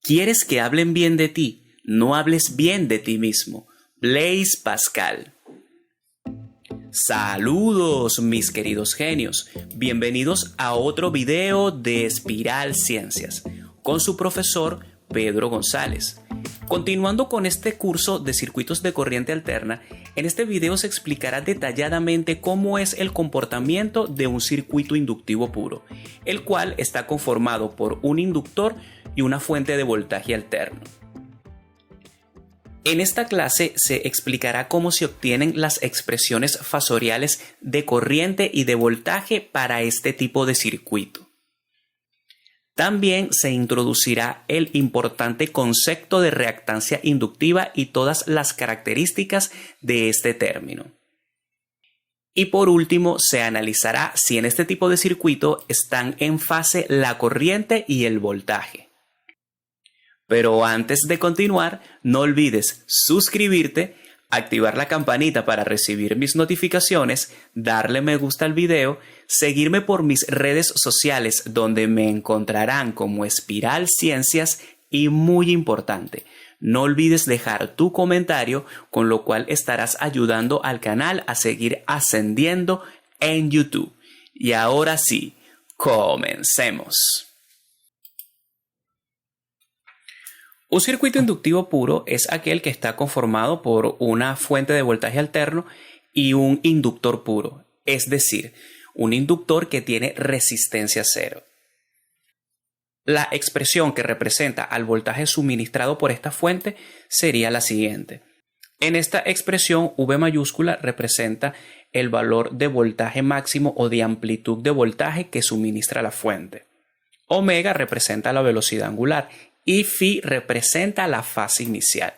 ¿Quieres que hablen bien de ti? No hables bien de ti mismo. Blaise Pascal. Saludos mis queridos genios, bienvenidos a otro video de Espiral Ciencias con su profesor Pedro González. Continuando con este curso de circuitos de corriente alterna, en este video se explicará detalladamente cómo es el comportamiento de un circuito inductivo puro, el cual está conformado por un inductor y una fuente de voltaje alterno. En esta clase se explicará cómo se obtienen las expresiones fasoriales de corriente y de voltaje para este tipo de circuito. También se introducirá el importante concepto de reactancia inductiva y todas las características de este término. Y por último, se analizará si en este tipo de circuito están en fase la corriente y el voltaje. Pero antes de continuar, no olvides suscribirte, activar la campanita para recibir mis notificaciones, darle me gusta al video, seguirme por mis redes sociales donde me encontrarán como Espiral Ciencias y muy importante, no olvides dejar tu comentario, con lo cual estarás ayudando al canal a seguir ascendiendo en YouTube. Y ahora sí, comencemos. Un circuito inductivo puro es aquel que está conformado por una fuente de voltaje alterno y un inductor puro, es decir, un inductor que tiene resistencia cero. La expresión que representa al voltaje suministrado por esta fuente sería la siguiente. En esta expresión, V mayúscula representa el valor de voltaje máximo o de amplitud de voltaje que suministra la fuente. Omega representa la velocidad angular y phi representa la fase inicial.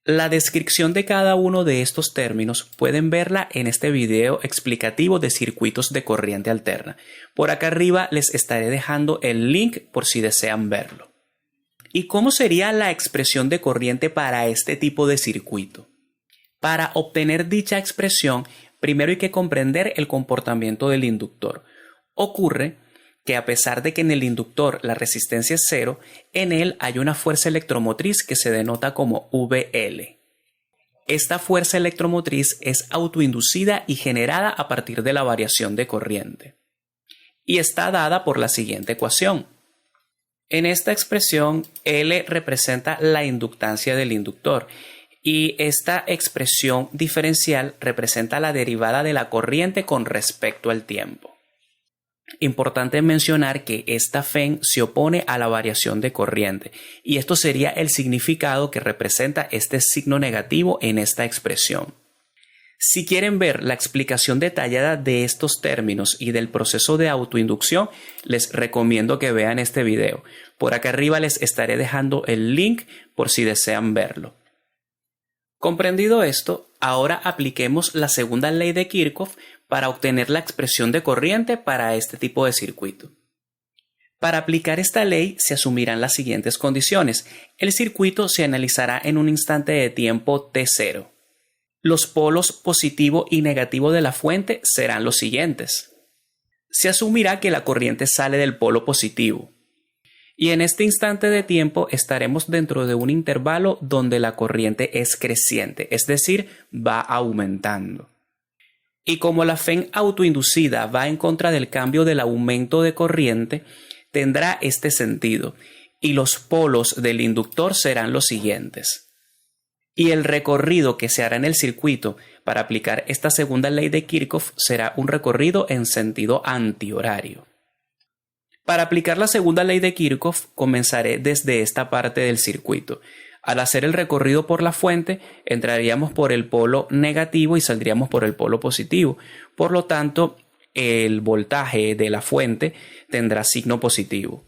La descripción de cada uno de estos términos pueden verla en este video explicativo de circuitos de corriente alterna. Por acá arriba les estaré dejando el link por si desean verlo. ¿Y cómo sería la expresión de corriente para este tipo de circuito? Para obtener dicha expresión, primero hay que comprender el comportamiento del inductor. Ocurre que a pesar de que en el inductor la resistencia es cero, en él hay una fuerza electromotriz que se denota como VL. Esta fuerza electromotriz es autoinducida y generada a partir de la variación de corriente. Y está dada por la siguiente ecuación. En esta expresión, L representa la inductancia del inductor y esta expresión diferencial representa la derivada de la corriente con respecto al tiempo. Importante mencionar que esta FEN se opone a la variación de corriente y esto sería el significado que representa este signo negativo en esta expresión. Si quieren ver la explicación detallada de estos términos y del proceso de autoinducción, les recomiendo que vean este video. Por acá arriba les estaré dejando el link por si desean verlo. Comprendido esto, ahora apliquemos la segunda ley de Kirchhoff para obtener la expresión de corriente para este tipo de circuito. Para aplicar esta ley se asumirán las siguientes condiciones. El circuito se analizará en un instante de tiempo t0. Los polos positivo y negativo de la fuente serán los siguientes. Se asumirá que la corriente sale del polo positivo. Y en este instante de tiempo estaremos dentro de un intervalo donde la corriente es creciente, es decir, va aumentando. Y como la FEN autoinducida va en contra del cambio del aumento de corriente, tendrá este sentido, y los polos del inductor serán los siguientes. Y el recorrido que se hará en el circuito para aplicar esta segunda ley de Kirchhoff será un recorrido en sentido antihorario. Para aplicar la segunda ley de Kirchhoff, comenzaré desde esta parte del circuito. Al hacer el recorrido por la fuente, entraríamos por el polo negativo y saldríamos por el polo positivo. Por lo tanto, el voltaje de la fuente tendrá signo positivo.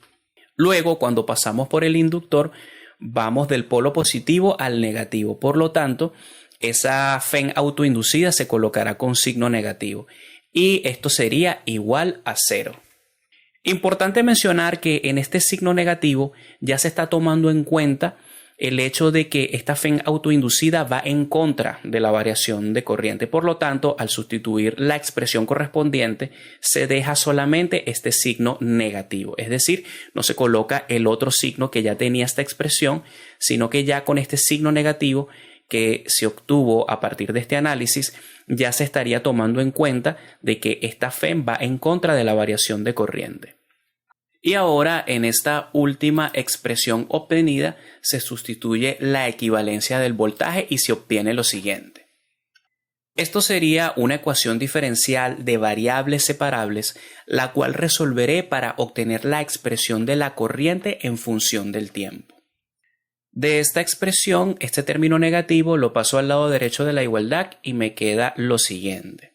Luego, cuando pasamos por el inductor, vamos del polo positivo al negativo. Por lo tanto, esa FEN autoinducida se colocará con signo negativo. Y esto sería igual a 0. Importante mencionar que en este signo negativo ya se está tomando en cuenta el hecho de que esta FEM autoinducida va en contra de la variación de corriente. Por lo tanto, al sustituir la expresión correspondiente, se deja solamente este signo negativo. Es decir, no se coloca el otro signo que ya tenía esta expresión, sino que ya con este signo negativo que se obtuvo a partir de este análisis, ya se estaría tomando en cuenta de que esta FEM va en contra de la variación de corriente. Y ahora, en esta última expresión obtenida, se sustituye la equivalencia del voltaje y se obtiene lo siguiente. Esto sería una ecuación diferencial de variables separables, la cual resolveré para obtener la expresión de la corriente en función del tiempo. De esta expresión, este término negativo lo paso al lado derecho de la igualdad y me queda lo siguiente.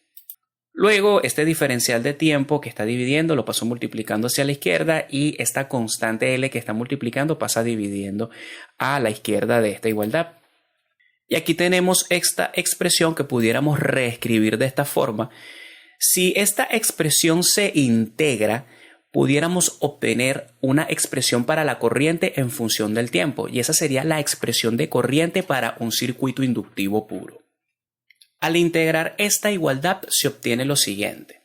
Luego, este diferencial de tiempo que está dividiendo lo paso multiplicando hacia la izquierda y esta constante L que está multiplicando pasa dividiendo a la izquierda de esta igualdad. Y aquí tenemos esta expresión que pudiéramos reescribir de esta forma. Si esta expresión se integra, pudiéramos obtener una expresión para la corriente en función del tiempo, y esa sería la expresión de corriente para un circuito inductivo puro. Al integrar esta igualdad se obtiene lo siguiente.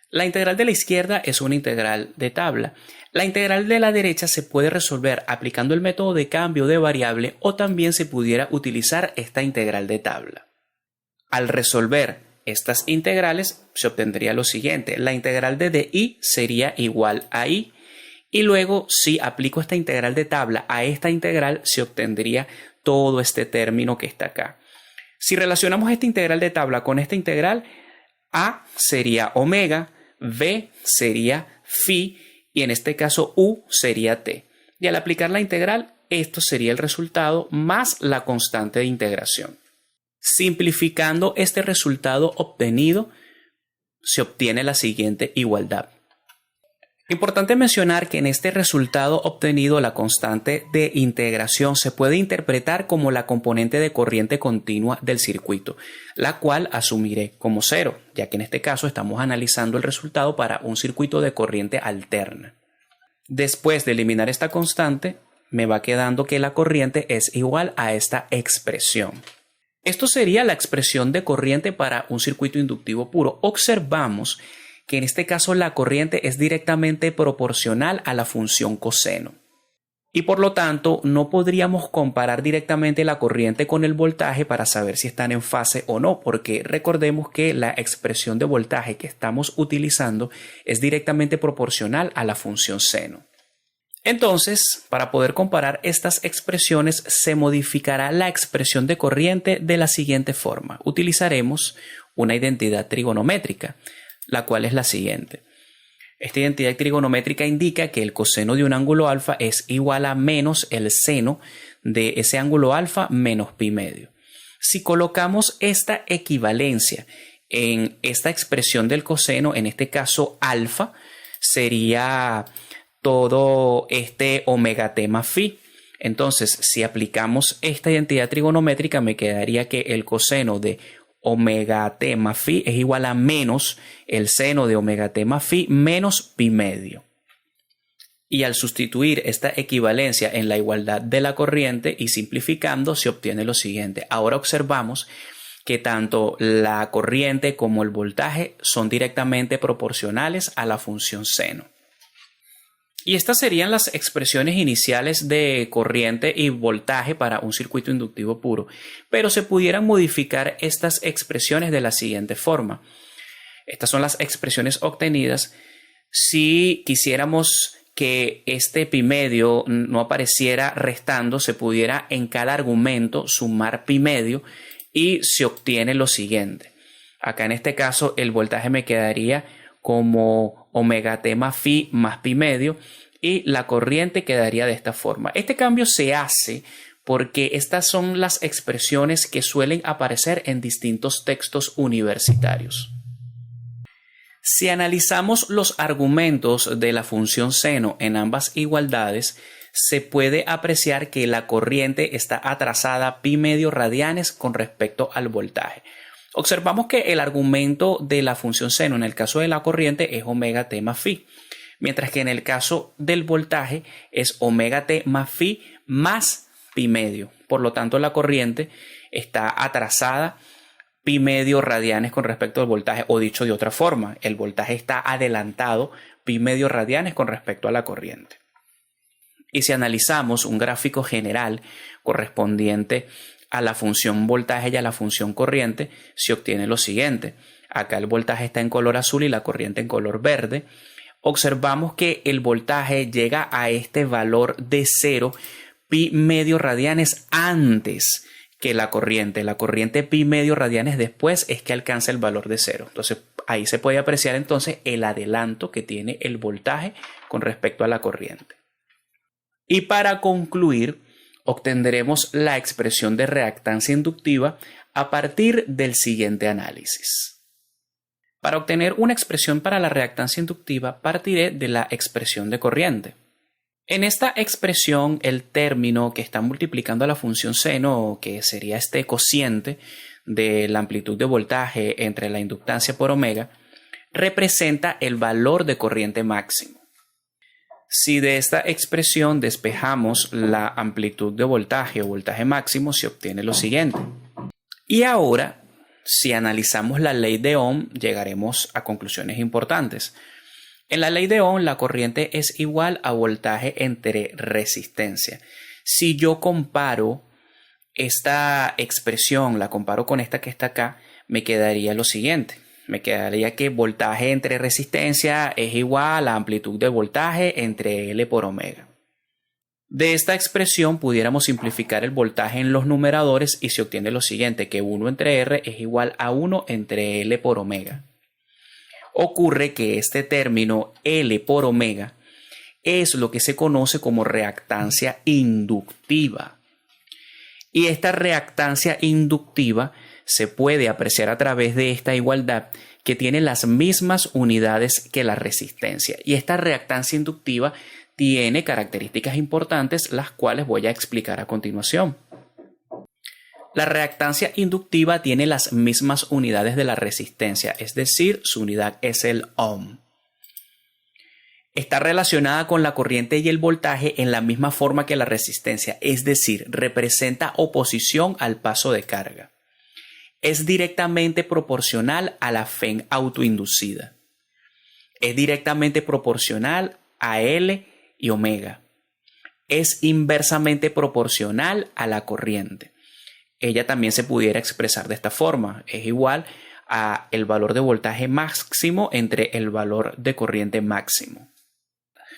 La integral de la izquierda es una integral de tabla. La integral de la derecha se puede resolver aplicando el método de cambio de variable o también se pudiera utilizar esta integral de tabla. Al resolver estas integrales se obtendría lo siguiente. La integral de dI sería igual a I y luego si aplico esta integral de tabla a esta integral se obtendría todo este término que está acá. Si relacionamos esta integral de tabla con esta integral, A sería omega, B sería phi y en este caso U sería t. Y al aplicar la integral, esto sería el resultado más la constante de integración. Simplificando este resultado obtenido, se obtiene la siguiente igualdad. Importante mencionar que en este resultado obtenido la constante de integración se puede interpretar como la componente de corriente continua del circuito, la cual asumiré como 0, ya que en este caso estamos analizando el resultado para un circuito de corriente alterna. Después de eliminar esta constante, me va quedando que la corriente es igual a esta expresión. Esto sería la expresión de corriente para un circuito inductivo puro. Observamos que en este caso la corriente es directamente proporcional a la función coseno. Y por lo tanto no podríamos comparar directamente la corriente con el voltaje para saber si están en fase o no, porque recordemos que la expresión de voltaje que estamos utilizando es directamente proporcional a la función seno. Entonces, para poder comparar estas expresiones se modificará la expresión de corriente de la siguiente forma. Utilizaremos una identidad trigonométrica, la cual es la siguiente. Esta identidad trigonométrica indica que el coseno de un ángulo alfa es igual a menos el seno de ese ángulo alfa menos pi medio. Si colocamos esta equivalencia en esta expresión del coseno, en este caso alfa, sería todo este omega t más phi. Entonces, si aplicamos esta identidad trigonométrica, me quedaría que el coseno de omega t más phi es igual a menos el seno de omega t más phi menos pi medio. Y al sustituir esta equivalencia en la igualdad de la corriente y simplificando se obtiene lo siguiente. Ahora observamos que tanto la corriente como el voltaje son directamente proporcionales a la función seno. Y estas serían las expresiones iniciales de corriente y voltaje para un circuito inductivo puro, pero se pudieran modificar estas expresiones de la siguiente forma. Estas son las expresiones obtenidas si quisiéramos que este pi medio no apareciera restando, se pudiera en cada argumento sumar pi medio y se obtiene lo siguiente. Acá en este caso el voltaje me quedaría como omega t más phi más pi medio y la corriente quedaría de esta forma. Este cambio se hace porque estas son las expresiones que suelen aparecer en distintos textos universitarios. Si analizamos los argumentos de la función seno en ambas igualdades, se puede apreciar que la corriente está atrasada pi medio radianes con respecto al voltaje. Observamos que el argumento de la función seno en el caso de la corriente es omega t más phi, mientras que en el caso del voltaje es omega t más phi más pi medio. Por lo tanto, la corriente está atrasada pi medio radianes con respecto al voltaje, o dicho de otra forma, el voltaje está adelantado pi medio radianes con respecto a la corriente. Y si analizamos un gráfico general correspondiente a la función voltaje y a la función corriente, se obtiene lo siguiente. Acá el voltaje está en color azul y la corriente en color verde. Observamos que el voltaje llega a este valor de 0 pi medio radianes antes que la corriente. La corriente pi medio radianes después es que alcanza el valor de 0. Entonces ahí se puede apreciar entonces el adelanto que tiene el voltaje con respecto a la corriente. Y para concluir, obtendremos la expresión de reactancia inductiva a partir del siguiente análisis. Para obtener una expresión para la reactancia inductiva, partiré de la expresión de corriente. En esta expresión, el término que está multiplicando a la función seno, que sería este cociente de la amplitud de voltaje entre la inductancia por omega, representa el valor de corriente máximo. Si de esta expresión despejamos la amplitud de voltaje o voltaje máximo, se obtiene lo siguiente. Y ahora, si analizamos la ley de Ohm, llegaremos a conclusiones importantes. En la ley de Ohm, la corriente es igual a voltaje entre resistencia. Si yo comparo esta expresión, la comparo con esta que está acá, me quedaría lo siguiente. Me quedaría que voltaje entre resistencia es igual a amplitud de voltaje entre L por omega. De esta expresión pudiéramos simplificar el voltaje en los numeradores y se obtiene lo siguiente, que 1 entre R es igual a 1 entre L por omega. Ocurre que este término L por omega es lo que se conoce como reactancia inductiva. Y esta reactancia inductiva se puede apreciar a través de esta igualdad que tiene las mismas unidades que la resistencia. Y esta reactancia inductiva tiene características importantes, las cuales voy a explicar a continuación. La reactancia inductiva tiene las mismas unidades de la resistencia, es decir, su unidad es el ohm. Está relacionada con la corriente y el voltaje en la misma forma que la resistencia, es decir, representa oposición al paso de carga. Es directamente proporcional a la FEN autoinducida. Es directamente proporcional a L y omega. Es inversamente proporcional a la corriente. Ella también se pudiera expresar de esta forma. Es igual a el valor de voltaje máximo entre el valor de corriente máximo.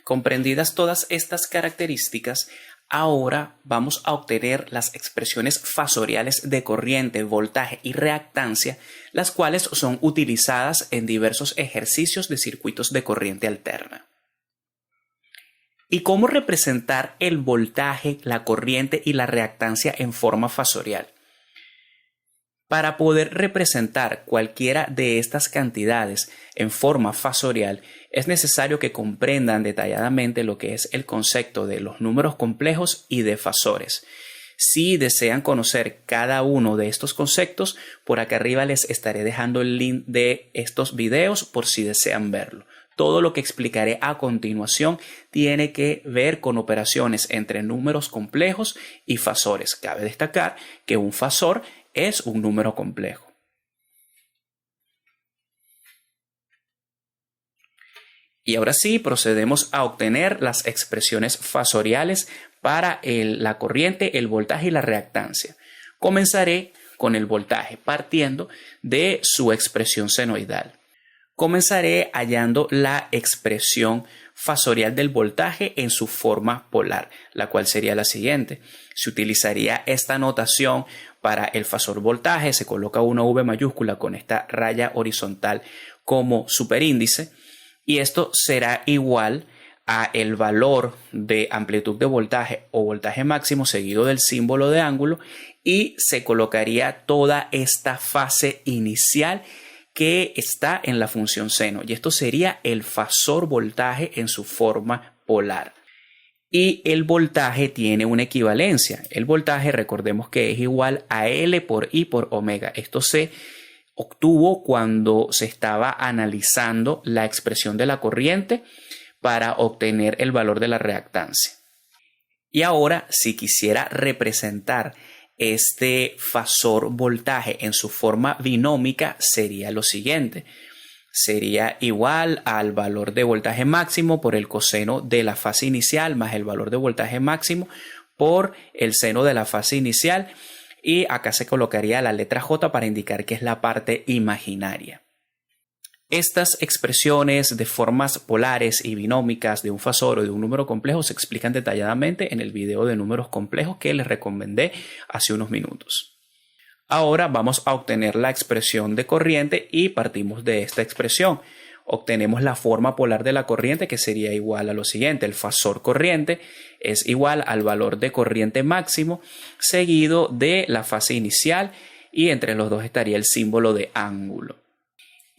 Comprendidas todas estas características, ahora vamos a obtener las expresiones fasoriales de corriente, voltaje y reactancia, las cuales son utilizadas en diversos ejercicios de circuitos de corriente alterna. ¿Y cómo representar el voltaje, la corriente y la reactancia en forma fasorial? Para poder representar cualquiera de estas cantidades en forma fasorial, es necesario que comprendan detalladamente lo que es el concepto de los números complejos y de fasores. Si desean conocer cada uno de estos conceptos, por acá arriba les estaré dejando el link de estos videos por si desean verlo. Todo lo que explicaré a continuación tiene que ver con operaciones entre números complejos y fasores. Cabe destacar que un fasor es un número complejo. Y ahora sí, procedemos a obtener las expresiones fasoriales para la corriente, el voltaje y la reactancia. Comenzaré con el voltaje, partiendo de su expresión senoidal. Comenzaré hallando la expresión fasorial del voltaje en su forma polar, la cual sería la siguiente. Se utilizaría esta notación para el fasor voltaje, se coloca una V mayúscula con esta raya horizontal como superíndice y esto será igual a el valor de amplitud de voltaje o voltaje máximo seguido del símbolo de ángulo y se colocaría toda esta fase inicial que está en la función seno y esto sería el fasor voltaje en su forma polar. Y el voltaje tiene una equivalencia. El voltaje, recordemos que es igual a L por I por omega. Esto se obtuvo cuando se estaba analizando la expresión de la corriente para obtener el valor de la reactancia. Y ahora, si quisiera representar este fasor voltaje en su forma binómica, sería lo siguiente. Sería igual al valor de voltaje máximo por el coseno de la fase inicial más el valor de voltaje máximo por el seno de la fase inicial. Y acá se colocaría la letra J para indicar que es la parte imaginaria. Estas expresiones de formas polares y binómicas de un fasor o de un número complejo se explican detalladamente en el video de números complejos que les recomendé hace unos minutos. Ahora vamos a obtener la expresión de corriente y partimos de esta expresión. Obtenemos la forma polar de la corriente, que sería igual a lo siguiente. El fasor corriente es igual al valor de corriente máximo seguido de la fase inicial y entre los dos estaría el símbolo de ángulo.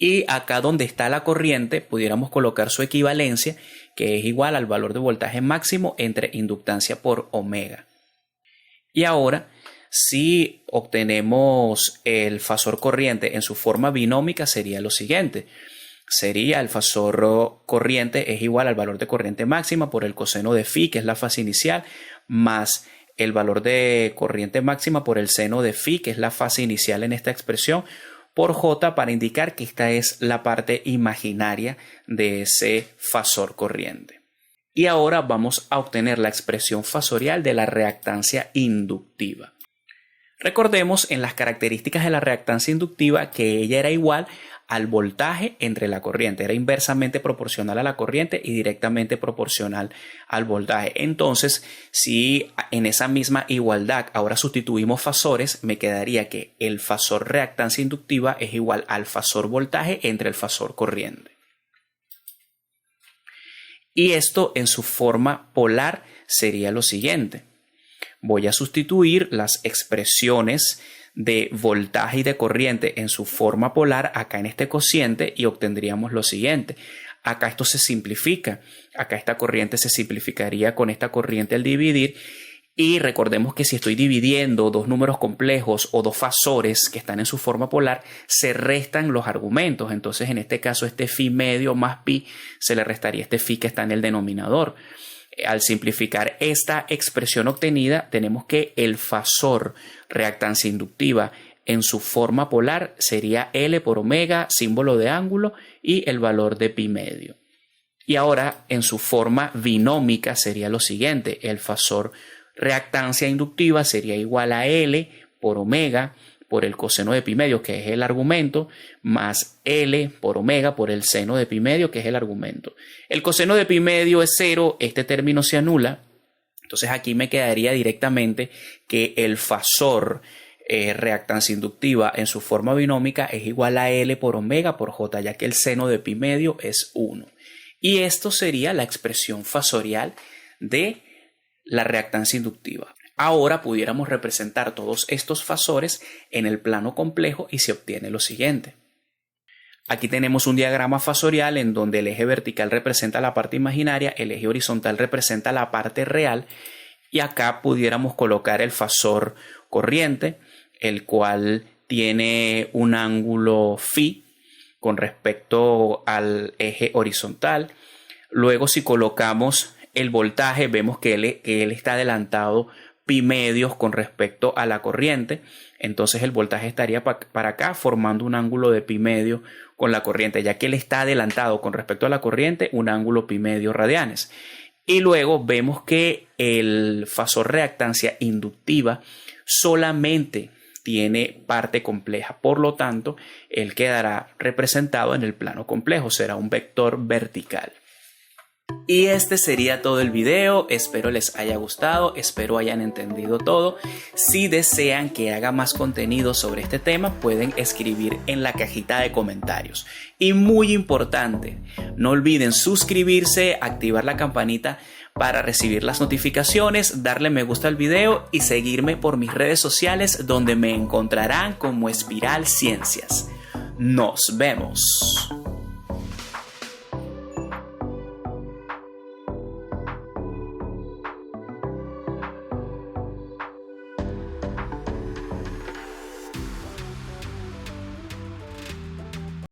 Y acá donde está la corriente pudiéramos colocar su equivalencia, que es igual al valor de voltaje máximo entre inductancia por omega. Y ahora, si obtenemos el fasor corriente en su forma binómica, sería lo siguiente. Sería el fasor corriente es igual al valor de corriente máxima por el coseno de phi, que es la fase inicial, más el valor de corriente máxima por el seno de phi, que es la fase inicial en esta expresión, por J para indicar que esta es la parte imaginaria de ese fasor corriente. Y ahora vamos a obtener la expresión fasorial de la reactancia inductiva. Recordemos en las características de la reactancia inductiva que ella era igual al voltaje entre la corriente, era inversamente proporcional a la corriente y directamente proporcional al voltaje. Entonces, si en esa misma igualdad ahora sustituimos fasores, me quedaría que el fasor reactancia inductiva es igual al fasor voltaje entre el fasor corriente. Y esto en su forma polar sería lo siguiente. Voy a sustituir las expresiones de voltaje y de corriente en su forma polar acá en este cociente y obtendríamos lo siguiente. Acá esto se simplifica. Acá esta corriente se simplificaría con esta corriente al dividir. Y recordemos que si estoy dividiendo dos números complejos o dos fasores que están en su forma polar, se restan los argumentos. Entonces, en este caso, este phi medio más pi se le restaría este phi que está en el denominador. Al simplificar esta expresión obtenida, tenemos que el fasor reactancia inductiva en su forma polar sería L por omega, símbolo de ángulo, y el valor de pi medio. Y ahora, en su forma binómica sería lo siguiente. El fasor reactancia inductiva sería igual a L por omega por el coseno de pi medio, que es el argumento, más L por omega por el seno de pi medio, que es el argumento. El coseno de pi medio es 0, este término se anula. Entonces aquí me quedaría directamente que el fasor reactancia inductiva en su forma binómica es igual a L por omega por J, ya que el seno de pi medio es 1. Y esto sería la expresión fasorial de la reactancia inductiva. Ahora pudiéramos representar todos estos fasores en el plano complejo y se obtiene lo siguiente. Aquí tenemos un diagrama fasorial en donde el eje vertical representa la parte imaginaria, el eje horizontal representa la parte real y acá pudiéramos colocar el fasor corriente, el cual tiene un ángulo phi con respecto al eje horizontal. Luego, si colocamos el voltaje, vemos que él está adelantado pi medios con respecto a la corriente. Entonces el voltaje estaría para acá formando un ángulo de pi medio con la corriente, ya que él está adelantado con respecto a la corriente un ángulo pi medio radianes. Y luego vemos que el fasor reactancia inductiva solamente tiene parte compleja, por lo tanto él quedará representado en el plano complejo, será un vector vertical. Y este sería todo el video, espero les haya gustado, espero hayan entendido todo. Si desean que haga más contenido sobre este tema, pueden escribir en la cajita de comentarios. Y muy importante, no olviden suscribirse, activar la campanita para recibir las notificaciones, darle me gusta al video y seguirme por mis redes sociales donde me encontrarán como Espiral Ciencias. Nos vemos.